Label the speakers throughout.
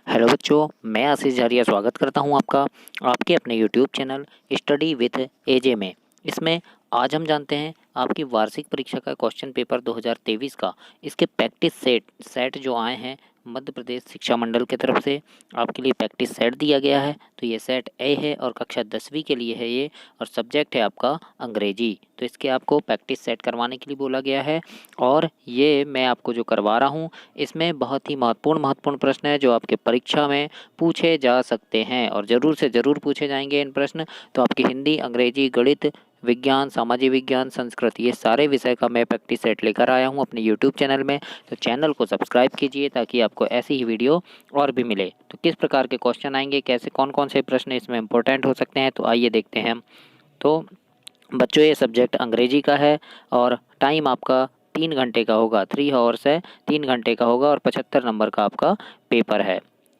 Speaker 1: Hello बच्चों, मैं आशीष झारिया स्वागत करता हूं आपका आपके अपने यूट्यूब चैनल स्टडी विथ एजे में। इसमें आज हम जानते हैं आपकी वार्षिक परीक्षा का क्वेश्चन पेपर 2023 का इसके प्रैक्टिस सेट जो आए हैं मध्य प्रदेश शिक्षा मंडल की तरफ से आपके लिए प्रैक्टिस सेट दिया गया है। तो ये सेट ए है और कक्षा 10वीं के लिए है ये, और सब्जेक्ट है आपका अंग्रेजी। तो इसके आपको प्रैक्टिस सेट करवाने के लिए बोला गया है और ये मैं आपको जो करवा रहा हूँ इसमें बहुत ही महत्वपूर्ण प्रश्न है जो आपके परीक्षा में पूछे जा सकते हैं और ज़रूर से ज़रूर पूछे जाएंगे इन प्रश्न। तो आपकी हिंदी, अंग्रेजी, गणित, विज्ञान, सामाजिक विज्ञान, संस्कृत, ये सारे विषय का मैं प्रैक्टिस सेट लेकर आया हूँ अपने यूट्यूब चैनल में। तो चैनल को सब्सक्राइब कीजिए ताकि आपको ऐसी ही वीडियो और भी मिले। तो किस प्रकार के क्वेश्चन आएंगे, कैसे कौन कौन से प्रश्न इसमें इंपॉर्टेंट हो सकते हैं, तो आइए देखते हैं हम। तो बच्चों ये सब्जेक्ट अंग्रेजी का है और टाइम आपका 3 घंटे का होगा, 3 आवर्स है, 3 घंटे का होगा और 75 नंबर का आपका पेपर है।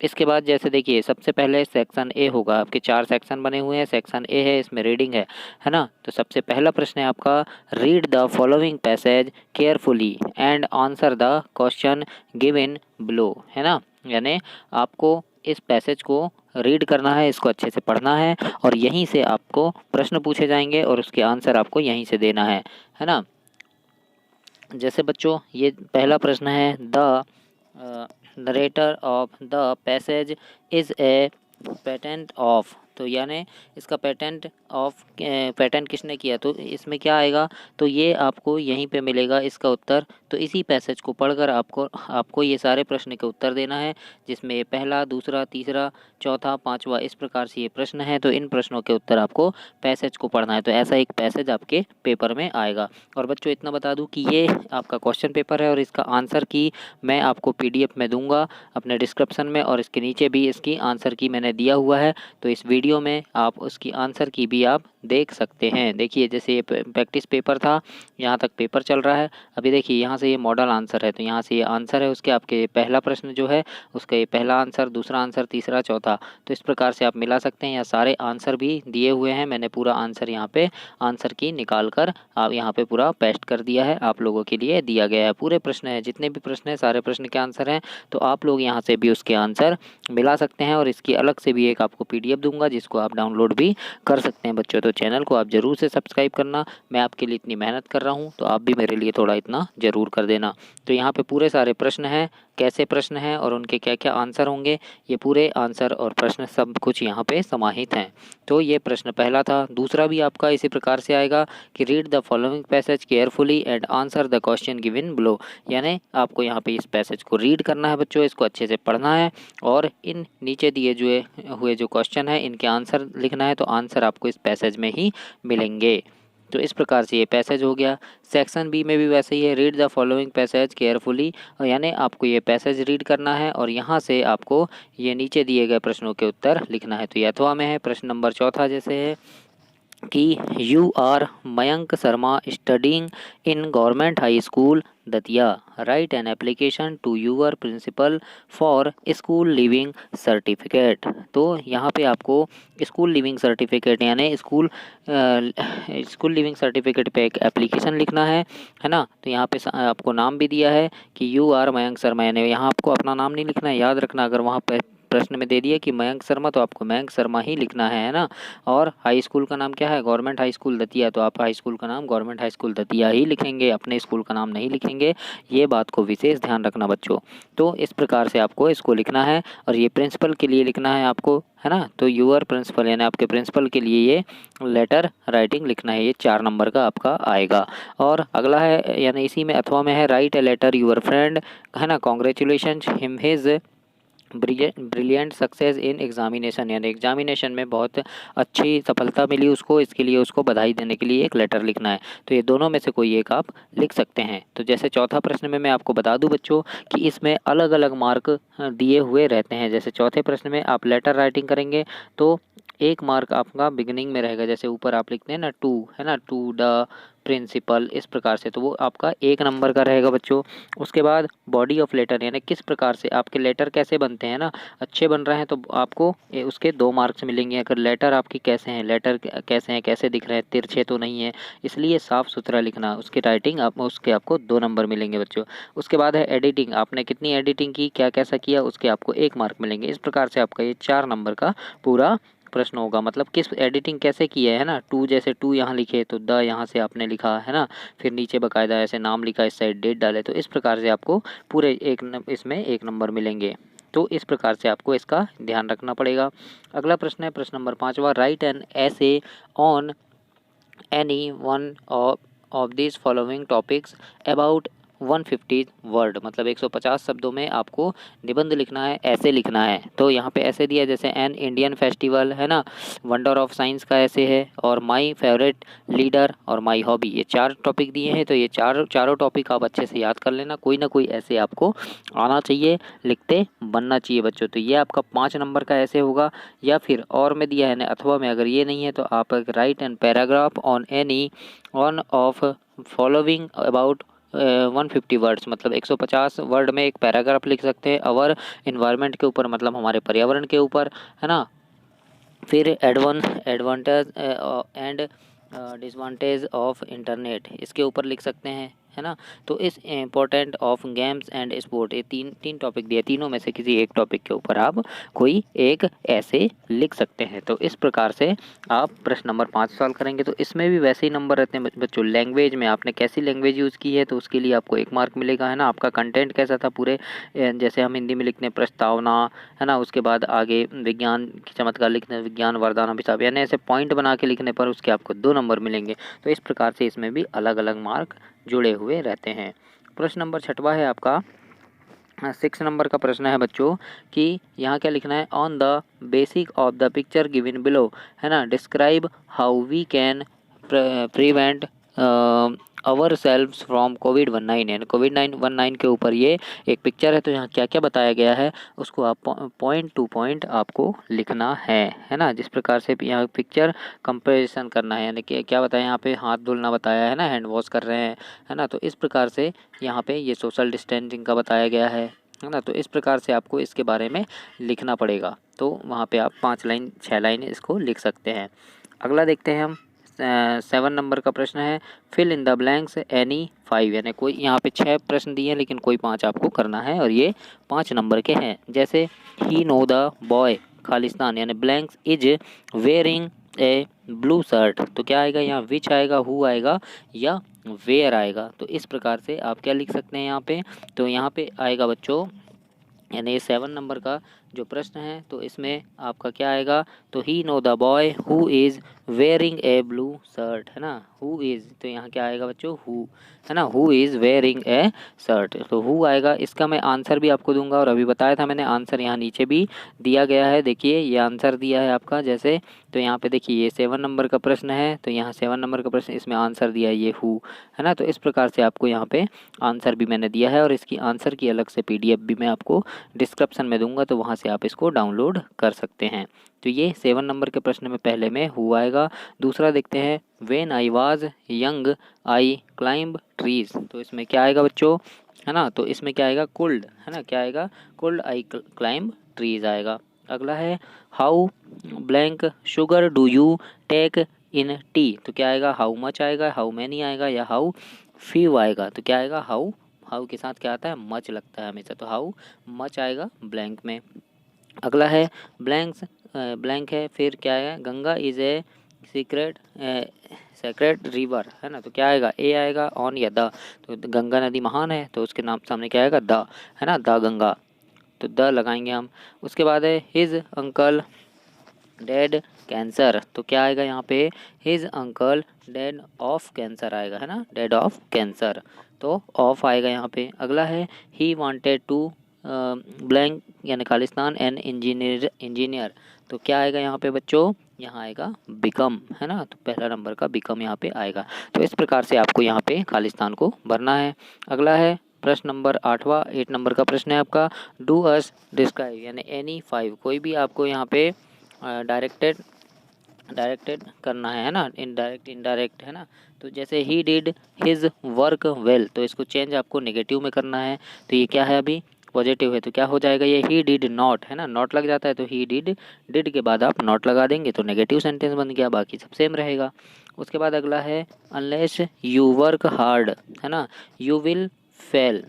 Speaker 1: इसके बाद जैसे देखिए सबसे पहले सेक्शन ए होगा, आपके 4 सेक्शन बने हुए हैं। सेक्शन ए है, इसमें रीडिंग है ना। तो सबसे पहला प्रश्न है आपका, read the following passage carefully and answer the question given below, है ना। यानी आपको इस पैसेज को रीड करना है, इसको अच्छे से पढ़ना है और यहीं से आपको प्रश्न पूछे जाएंगे और उसके आंसर आपको यहीं से देना है ना। जैसे बच्चों ये पहला प्रश्न है, the narrator of the passage is a patent of. तो यानी इसका पेटेंट किसने किया, तो इसमें क्या आएगा, तो ये आपको यहीं पे मिलेगा इसका उत्तर। तो इसी पैसेज को पढ़कर आपको ये सारे प्रश्न के उत्तर देना है, जिसमें ये पहला, दूसरा, तीसरा, चौथा, पांचवा, इस प्रकार से ये प्रश्न है। तो इन प्रश्नों के उत्तर आपको पैसेज को पढ़ना है। तो ऐसा एक पैसेज आपके पेपर में आएगा। और बच्चों इतना बता दूं कि ये आपका क्वेश्चन पेपर है और इसका आंसर की मैं आपको PDF में दूंगा अपने डिस्क्रिप्शन में, और इसके नीचे भी इसकी आंसर की मैंने दिया हुआ है। तो इस वीडियो में आप उसकी आंसर की भी आप देख सकते हैं। देखिए जैसे ये प्रैक्टिस पेपर था, यहाँ तक पेपर चल रहा है। अभी देखिए यहाँ से ये मॉडल आंसर है, तो यहाँ से ये आंसर है उसके, आपके पहला प्रश्न जो है उसका ये पहला आंसर, दूसरा आंसर, तीसरा, चौथा। तो इस प्रकार से आप मिला सकते हैं। यहाँ सारे आंसर भी दिए हुए हैं, मैंने पूरा आंसर यहाँ पे आंसर की निकाल कर आप यहाँ पे पूरा पेस्ट कर दिया है, आप लोगों के लिए दिया गया है। पूरे प्रश्न है, जितने भी प्रश्न है सारे प्रश्न के आंसर हैं। तो आप लोग यहाँ से भी उसके आंसर मिला सकते हैं और इसकी अलग से भी एक आपको PDF दूंगा जिसको आप डाउनलोड भी कर सकते हैं बच्चों। तो चैनल को आप ज़रूर से सब्सक्राइब करना, मैं आपके लिए इतनी मेहनत कर रहा हूँ तो आप भी मेरे लिए थोड़ा इतना ज़रूर कर देना। तो यहाँ पे पूरे सारे प्रश्न हैं, कैसे प्रश्न हैं और उनके क्या क्या आंसर होंगे, ये पूरे आंसर और प्रश्न सब कुछ यहाँ पे समाहित हैं। तो ये प्रश्न पहला था। दूसरा भी आपका इसी प्रकार से आएगा कि read the following passage carefully and answer the question given below. यानी आपको यहाँ पे इस पैसेज को रीड करना है बच्चों, इसको अच्छे से पढ़ना है और इन नीचे दिए हुए जो क्वेश्चन है इनके आंसर लिखना है। तो आंसर आपको इस पैसेज में ही मिलेंगे। तो इस प्रकार से ये पैसेज हो गया। सेक्शन बी में भी वैसे ही है, read the following passage carefully, यानी आपको ये पैसेज रीड करना है और यहाँ से आपको ये नीचे दिए गए प्रश्नों के उत्तर लिखना है। तो ये अथवा में है। प्रश्न नंबर चौथा जैसे है कि you are Mayank Sharma studying in government high school Datia, right an application to your principal for school leaving certificate. तो यहाँ पे आपको स्कूल लिविंग सर्टिफिकेट यानी स्कूल लिविंग सर्टिफिकेट पे एक एप्लीकेशन लिखना है ना। तो यहाँ पे आपको नाम भी दिया है कि यू आर मयंक शर्मा, यानी यहाँ आपको अपना नाम नहीं लिखना है, याद रखना। अगर वहाँ पे प्रश्न में दे दिया कि मयंक शर्मा तो आपको मयंक शर्मा ही लिखना है ना। और हाई स्कूल का नाम क्या है, गवर्नमेंट हाई स्कूल दतिया, तो आप हाई स्कूल का नाम गवर्नमेंट हाई स्कूल दतिया ही लिखेंगे, अपने स्कूल का नाम नहीं लिखेंगे। ये बात को विशेष ध्यान रखना बच्चों। तो इस प्रकार से आपको इसको लिखना है और ये प्रिंसिपल के लिए लिखना है आपको, है ना। तो यूअर प्रिंसिपल यानी आपके प्रिंसिपल के लिए ये लेटर राइटिंग लिखना है, ये 4 नंबर का आपका आएगा। और अगला है यानी इसी में अथवा में है, write a letter your friend, है ना, congratulation him his brilliant success in examination, यानी एग्जामिनेशन में बहुत अच्छी सफलता मिली उसको, इसके लिए उसको बधाई देने के लिए एक लेटर लिखना है। तो ये दोनों में से कोई एक आप लिख सकते हैं। तो जैसे चौथा प्रश्न में मैं आपको बता दूं बच्चों कि इसमें अलग अलग मार्क दिए हुए रहते हैं। जैसे चौथे प्रश्न में आप लेटर राइटिंग करेंगे तो 1 मार्क आपका बिगिनिंग में रहेगा, जैसे ऊपर आप लिखते हैं ना टू, है ना, टू द प्रिंसिपल, इस प्रकार से, तो वो आपका 1 नंबर का रहेगा बच्चों। उसके बाद बॉडी ऑफ लेटर, यानी किस प्रकार से आपके लेटर कैसे बनते हैं ना, अच्छे बन रहे हैं तो आपको उसके 2 मार्क्स मिलेंगे। अगर लेटर आपकी कैसे हैं, लेटर कैसे हैं, कैसे दिख रहे हैं, तिरछे तो नहीं है, इसलिए साफ़ सुथरा लिखना, उसकी राइटिंग आप उसके आपको 2 नंबर मिलेंगे बच्चों। उसके बाद है एडिटिंग, आपने कितनी एडिटिंग की, क्या कैसा किया, उसके आपको 1 मार्क मिलेंगे। इस प्रकार से आपका ये 4 नंबर का पूरा प्रश्न होगा, मतलब किस एडिटिंग कैसे की है ना, टू जैसे टू यहाँ लिखे तो द यहाँ से आपने लिखा है ना, फिर नीचे बकायदा ऐसे नाम लिखा, इस साइड डेट डाले, तो इस प्रकार से आपको पूरे इसमें 1 नंबर मिलेंगे। तो इस प्रकार से आपको इसका ध्यान रखना पड़ेगा। अगला प्रश्न है प्रश्न नंबर 5वां, राइट एन ऐसे on any one of this following topics about 150 word, मतलब 150 शब्दों में आपको निबंध लिखना है, ऐसे लिखना है। तो यहाँ पे ऐसे दिया जैसे एन इंडियन फेस्टिवल, है ना, वंडर ऑफ साइंस का ऐसे है, और माई फेवरेट लीडर और माई हॉबी, ये 4 टॉपिक दिए हैं। तो ये चारों टॉपिक आप अच्छे से याद कर लेना, कोई ना कोई ऐसे आपको आना चाहिए, लिखते बनना चाहिए बच्चों। तो ये आपका 5 नंबर का ऐसे होगा। या फिर और में दिया है ना, अथवा में अगर ये नहीं है तो आप write a paragraph on any on of following about 150 words, मतलब 150 वर्ड में एक पैराग्राफ लिख सकते हैं अवर इन्वायरमेंट के ऊपर, मतलब हमारे पर्यावरण के ऊपर, है ना। फिर advantage and disadvantage of internet, इसके ऊपर लिख सकते हैं, है ना। तो इस important of games and sport, ये तीन टॉपिक दिए, तीनों में से किसी एक टॉपिक के ऊपर आप कोई एक ऐसे लिख सकते हैं। तो इस प्रकार से आप प्रश्न नंबर 5 सॉल्व करेंगे। तो इसमें भी वैसे ही नंबर रहते हैं बच्चों। लैंग्वेज में आपने कैसी लैंग्वेज यूज़ की है, तो उसके लिए आपको 1 मार्क मिलेगा, है ना। आपका कंटेंट कैसा था पूरे, जैसे हम हिंदी में लिखते हैं प्रस्तावना, है ना, उसके बाद आगे विज्ञान की चमत्कार लिखते हैं, विज्ञान वरदान अभिशाप, यानी ऐसे पॉइंट बना के लिखने पर उसके आपको 2 नंबर मिलेंगे। तो इस प्रकार से इसमें भी अलग अलग मार्क जुड़े हुए रहते हैं। प्रश्न नंबर 6वां है आपका 6 नंबर का प्रश्न है बच्चों कि यहाँ क्या लिखना है, on the basic of the picture given below, है ना, describe how we can prevent ourselves from कोविड-19, यानी कोविड-19 के ऊपर ये एक पिक्चर है। तो यहाँ क्या क्या बताया गया है उसको आप पॉइंट टू पॉइंट आपको लिखना है ना। जिस प्रकार से यहाँ पिक्चर कंपेरिजन करना है, यानी कि क्या बताया यहाँ पे, हाथ धुलना बताया है ना, हैंड वॉश कर रहे हैं, है ना। तो इस प्रकार से यहाँ पे ये सोशल डिस्टेंसिंग का बताया गया है ना। तो इस प्रकार से आपको इसके बारे में लिखना पड़ेगा। तो वहाँ पे आप 5 लाइन 6 लाइन इसको लिख सकते हैं। अगला देखते हैं हम 7 नंबर का प्रश्न है, fill in the blanks any 5, यानी कोई यहाँ पे 6 प्रश्न दिए हैं लेकिन कोई 5 आपको करना है, और ये 5 नंबर के हैं। जैसे ही नो द बॉय खालिस्तान, यानी blanks is wearing a blue shirt, तो क्या आएगा यहाँ, विच आएगा, हु आएगा, या वेयर आएगा। तो इस प्रकार से आप क्या लिख सकते हैं यहाँ पे, तो यहाँ पे आएगा बच्चों, यानी ये 7 नंबर का जो प्रश्न है, तो इसमें आपका क्या आएगा, तो he know the boy who is wearing a blue shirt, है ना, हु इज़, तो यहाँ क्या आएगा बच्चों, हु, है ना, who is wearing A shirt, तो हु आएगा। इसका मैं आंसर भी आपको दूंगा, और अभी बताया था मैंने आंसर यहाँ नीचे भी दिया गया है, देखिए ये आंसर दिया है आपका, जैसे तो यहाँ पे देखिए ये 7 नंबर का प्रश्न है, तो यहाँ 7 नंबर का प्रश्न, इसमें आंसर दिया है ये हु, है ना। तो इस प्रकार से आपको यहाँ पे आंसर भी मैंने दिया है, और इसकी आंसर की अलग से PDF भी मैं आपको डिस्क्रिप्शन में दूंगा, तो वहाँ से आप इसको डाउनलोड कर सकते हैं। तो ये 7 नंबर के प्रश्न में पहले में हु आएगा। दूसरा देखते हैं, when I was young I climb trees, तो इसमें क्या आएगा बच्चों, है ना, तो इसमें क्या आएगा, कुल्ड, है ना, क्या आएगा, कुल्ड आई क्लाइंब ट्रीज आएगा। अगला है, how blank sugar do you take in tea, तो क्या आएगा, हाउ मच आएगा, हाउ मैनी आएगा, या हाउ फ्यू आएगा। तो क्या आएगा, हाउ, हाउ के साथ क्या आता है, मच लगता है हमेशा, तो हाउ मच आएगा ब्लैंक में। अगला है, ब्लैंक्स ब्लैंक है, फिर क्या है, Ganga is a sacred river, है ना, तो क्या आएगा, ए आएगा, ऑन या द, तो गंगा नदी महान है, तो उसके नाम सामने क्या आएगा, द, है ना, द गंगा, तो द लगाएंगे हम। उसके बाद है, हिज अंकल डेड कैंसर, तो क्या आएगा यहाँ पे, his uncle dead of cancer आएगा, है ना, डेड ऑफ कैंसर, तो ऑफ आएगा यहाँ पे। अगला है, ही वांटेड टू ब्लैंक, यानी खालिस्तान एन इंजीनियर, तो क्या आएगा यहाँ पे बच्चों, यहाँ आएगा बिकम, है ना, तो पहला नंबर का बिकम यहाँ पे आएगा। तो इस प्रकार से आपको यहाँ पे खालिस्तान को भरना है। अगला है प्रश्न नंबर 8 नंबर का प्रश्न है आपका, डू अस डिस्क्राइब, यानी एनी 5, कोई भी आपको यहाँ पे डायरेक्टेड डायरेक्टेड करना है ना, इनडायरेक्ट इनडायरेक्ट है ना। तो जैसे he did his work well, तो इसको चेंज आपको नेगेटिव में करना है। तो ये क्या है, अभी पॉजिटिव है, तो क्या हो जाएगा ये, ही डिड नॉट, है ना, नॉट लग जाता है तो ही डिड के बाद आप नॉट लगा देंगे तो नेगेटिव सेंटेंस बन गया, बाकी सब सेम रहेगा। उसके बाद अगला है अनलेस यू वर्क हार्ड, है ना, यू विल फेल।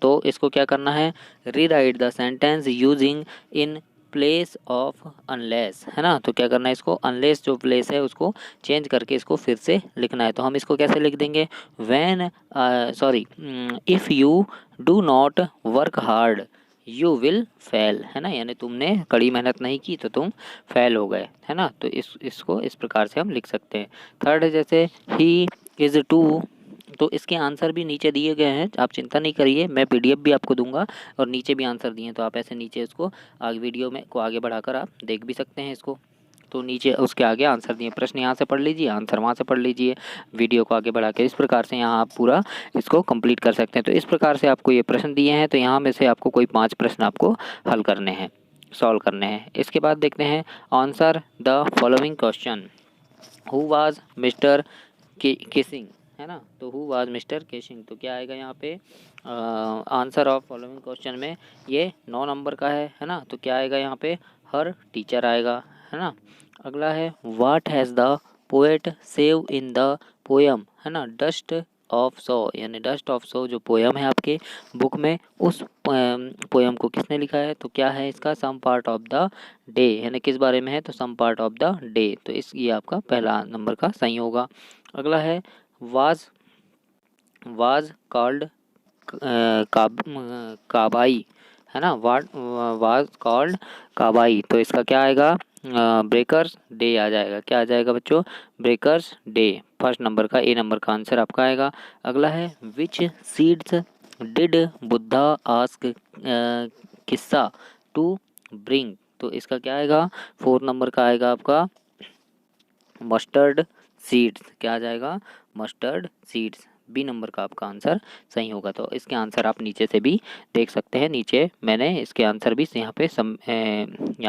Speaker 1: तो इसको क्या करना है, rewrite the sentence using in place of unless, है ना। तो क्या करना है, इसको अनलेस जो प्लेस है उसको चेंज करके इसको फिर से लिखना है। तो हम इसको कैसे लिख देंगे, when sorry if you do not work hard you will fail, है ना, यानी तुमने कड़ी मेहनत नहीं की तो तुम फेल हो गए, है ना। तो इसको इस प्रकार से हम लिख सकते हैं। थर्ड है जैसे ही इज़ टू, तो इसके आंसर भी नीचे दिए गए हैं, आप चिंता नहीं करिए, मैं पीडीएफ भी आपको दूंगा और नीचे भी आंसर दिए हैं, तो आप ऐसे नीचे इसको आगे वीडियो में को आगे बढ़ाकर आप देख भी सकते हैं इसको। तो नीचे उसके आगे आंसर दिए, प्रश्न यहाँ से पढ़ लीजिए, आंसर वहाँ से पढ़ लीजिए, वीडियो को आगे बढ़ा के इस प्रकार से यहाँ आप पूरा इसको कंप्लीट कर सकते हैं। तो इस प्रकार से आपको ये प्रश्न दिए हैं, तो यहाँ में से आपको कोई 5 प्रश्न आपको हल करने हैं, सॉल्व करने हैं। इसके बाद देखते हैं answer the following question, who was mister Keesing, है ना। तो हु वाज मिस्टर किसिंग, तो क्या आएगा यहाँ पे, आंसर ऑफ फॉलोइंग क्वेश्चन में ये 9 नंबर का है ना। तो क्या आएगा यहाँ पे, हर टीचर आएगा, है ना। अगला है what has the poet save in the poem, है ना, डस्ट ऑफ सो, यानी डस्ट ऑफ सो जो पोयम है आपके बुक में, उस पोयम को किसने लिखा है। तो क्या है इसका, some part of the day, यानी किस बारे में है, तो some part of the day. तो इस ये आपका पहला नंबर का सही होगा। अगला है वाज कॉल्ड काबाई, है ना, वाज कॉल्ड काबाई। तो इसका क्या आएगा, ब्रेकर्स डे आ जाएगा। क्या आ जाएगा बच्चों, ब्रेकर्स डे। फर्स्ट नंबर का, ए नंबर का आंसर आपका आएगा। अगला है which seeds did Buddha ask किस्सा टू ब्रिंग। तो इसका क्या आएगा, 4 नंबर का आएगा आपका मस्टर्ड सीड्स। क्या आ जाएगा, मस्टर्ड सीड्स। बी नंबर का आपका आंसर सही होगा। तो इसके आंसर आप नीचे से भी देख सकते हैं, नीचे मैंने इसके आंसर भी यहाँ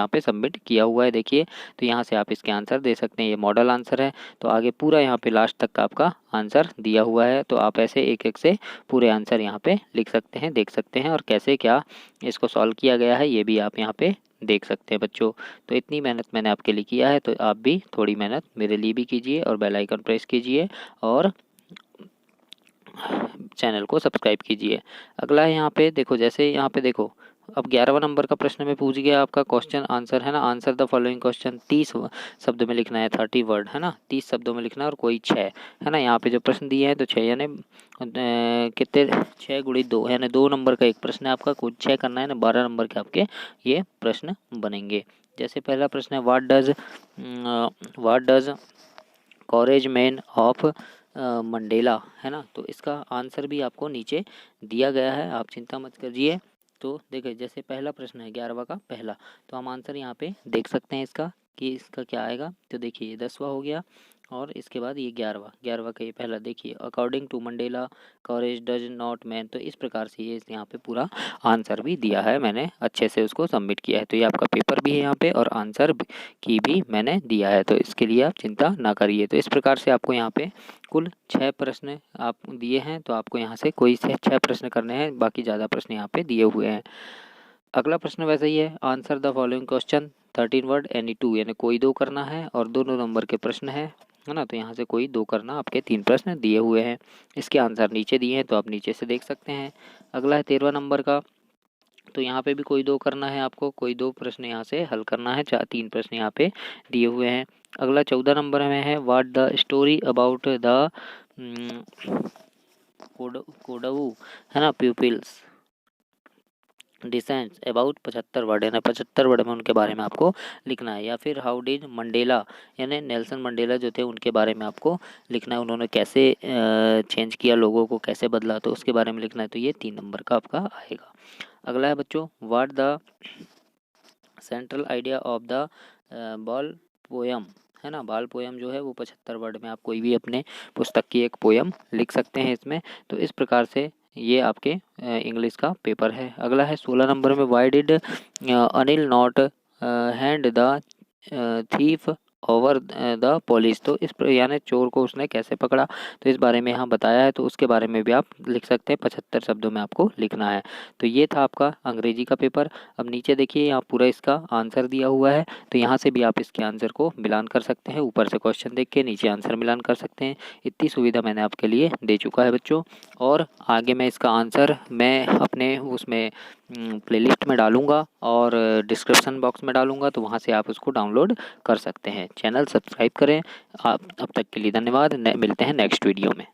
Speaker 1: पे सबमिट किया हुआ है, देखिए। तो यहाँ से आप इसके आंसर दे सकते हैं, ये मॉडल आंसर है। तो आगे पूरा यहाँ पे लास्ट तक का आपका आंसर दिया हुआ है, तो आप ऐसे एक एक से पूरे आंसर यहाँ पे लिख सकते हैं, देख सकते हैं, और कैसे क्या इसको सॉल्व किया गया है ये भी आप यहाँ पे देख सकते हैं बच्चों। तो इतनी मेहनत मैंने आपके लिए किया है, तो आप भी थोड़ी मेहनत मेरे लिए भी कीजिए और बेल आइकन प्रेस कीजिए और चैनल को सब्सक्राइब कीजिए। अगला है यहाँ पे देखो, जैसे यहाँ पे देखो, अब 11वां नंबर का प्रश्न में पूछ गया आपका क्वेश्चन आंसर, है ना, आंसर द फॉलोइंग क्वेश्चन। 30 शब्द में लिखना है, 30 वर्ड, है ना, 30 शब्दों में लिखना है, और कोई 6, है ना। यहाँ पे जो प्रश्न दिए हैं तो 6 यानी कितने, 6 गुणी 2, यानी 2 नंबर का एक प्रश्न है आपका, कुछ 6 करना है ना, 12 नंबर के आपके ये प्रश्न बनेंगे। जैसे पहला प्रश्न है what does courage man of Mandela, है ना। तो इसका आंसर भी आपको नीचे दिया गया है, आप चिंता मत करिए। तो देखिए जैसे पहला प्रश्न है 11वां का पहला, तो हम आंसर यहाँ पे देख सकते हैं इसका कि इसका क्या आएगा। तो देखिए 10वां हो गया और इसके बाद ये 11वां का ये पहला, देखिए according to Mandela courage does not man. तो इस प्रकार से ये यहाँ पे पूरा आंसर भी दिया है, मैंने अच्छे से उसको सबमिट किया है। तो ये आपका पेपर भी है यहाँ पे और आंसर की भी मैंने दिया है, तो इसके लिए आप चिंता ना करिए। तो इस प्रकार से आपको यहाँ पे कुल 6 प्रश्न आप दिए हैं, तो आपको यहाँ से कोई से 6 प्रश्न करने हैं, बाकी ज़्यादा प्रश्न यहाँ पे दिए हुए हैं। अगला प्रश्न वैसे ही है, answer the following question 13 word any 2, यानी कोई 2 करना है और 2 नंबर के प्रश्न है ना। तो यहाँ से कोई 2 करना, आपके 3 प्रश्न दिए हुए हैं, इसके आंसर नीचे दिए हैं, तो आप नीचे से देख सकते हैं। अगला है 13वां नंबर का, तो यहाँ पे भी कोई 2 करना है आपको, कोई 2 प्रश्न यहाँ से हल करना है, 3 प्रश्न यहाँ पे दिए हुए हैं। अगला 14 नंबर में है what the story about the Kodavu, है ना, प्यूपिल्स डिसेंट्स अबाउट 75 वर्ड, यानी 75 वर्ड में उनके बारे में आपको लिखना है। या फिर हाउ डिड मंडेला, यानी नेल्सन मंडेला जो थे उनके बारे में आपको लिखना है, उन्होंने कैसे चेंज किया, लोगों को कैसे बदला, तो उसके बारे में लिखना है। तो ये 3 नंबर का आपका आएगा। अगला है बच्चों what the central idea of the ball poem, है ना। बाल पोयम जो है वो 75 वर्ड में आप कोई भी अपने पुस्तक की एक पोयम लिख सकते हैं इसमें। तो इस प्रकार से ये आपके इंग्लिश का पेपर है। अगला है 16 नंबर में why did Anil not hand the thief over the police. तो इस यानी चोर को उसने कैसे पकड़ा, तो इस बारे में यहाँ बताया है, तो उसके बारे में भी आप लिख सकते हैं। 75 शब्दों में आपको लिखना है। तो ये था आपका अंग्रेजी का पेपर। अब नीचे देखिए यहाँ पूरा इसका आंसर दिया हुआ है, तो यहाँ से भी आप इसके आंसर को मिलान कर सकते हैं। ऊपर से क्वेश्चन देख के नीचे आंसर मिलान कर सकते हैं। इतनी सुविधा मैंने आपके लिए दे चुका है बच्चों। और आगे मैं इसका आंसर मैं अपने उसमें प्लेलिस्ट में डालूँगा और डिस्क्रिप्शन बॉक्स में डालूँगा, तो वहाँ से आप उसको डाउनलोड कर सकते हैं। चैनल सब्सक्राइब करें। आप अब तक के लिए धन्यवाद। मिलते हैं नेक्स्ट वीडियो में।